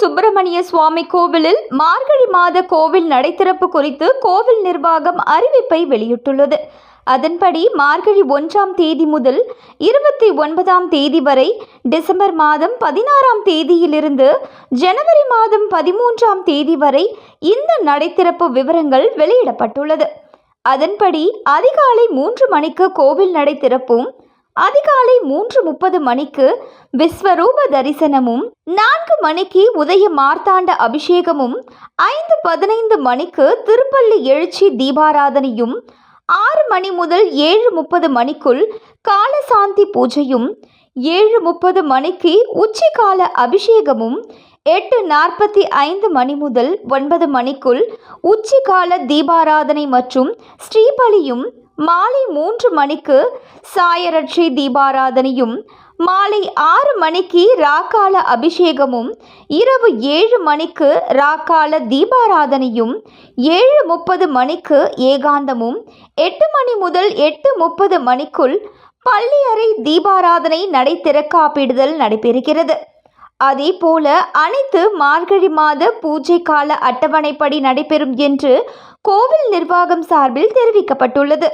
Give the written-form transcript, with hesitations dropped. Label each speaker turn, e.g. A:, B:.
A: சுப்பிரமணிய சுவாமி கோவிலில் மார்கழி மாத கோவில் நடைதிறப்பு குறித்து கோவில் நிர்வாகம் அறிவிப்பை வெளியிட்டுள்ளது. அதன்படி மார்கழி 1ஆம் தேதி முதல் 29ஆம் தேதி வரை, டிசம்பர் மாதம் 16ஆம் தேதியிலிருந்து ஜனவரி மாதம் 13ஆம் தேதி வரை இந்த நடைதிறப்பு விவரங்கள் வெளியிடப்பட்டுள்ளது. அதன்படி அதிகாலை 3 மணிக்கு கோவில் நடை திறப்பும், அதிகாலை 3:30 மணிக்கு விஸ்வரூப தரிசனமும், 4 மணிக்கு உதய மார்த்தாண்ட அபிஷேகமும், 5:15 மணிக்கு திருப்பள்ளி எழுச்சி தீபாராதனையும், 6 மணி முதல் 7:30 மணிக்குள் காலசாந்தி பூஜையும், 7:30 மணிக்கு உச்சிகால அபிஷேகமும், 8:45 மணி முதல் 9 மணிக்குள் உச்சிகால தீபாராதனை மற்றும் ஸ்ரீபலியும், மாலை 3 மணிக்கு சாயரட்சை தீபாராதனையும், மாலை 6 மணிக்கு ராக்கால அபிஷேகமும், இரவு 7 மணிக்கு ராக்கால தீபாராதனையும், 7:30 மணிக்கு ஏகாந்தமும், 8 மணி முதல் 8:30 மணிக்குள் பள்ளியறை தீபாராதனை நடை திறக்காப்பிடுதல் நடைபெறுகிறது. அதேபோல அனைத்து மார்கழி மாத பூஜை கால அட்டவணைப்படி நடைபெறும் என்று கோவில் நிர்வாகம் சார்பில் தெரிவிக்கப்பட்டுள்ளது.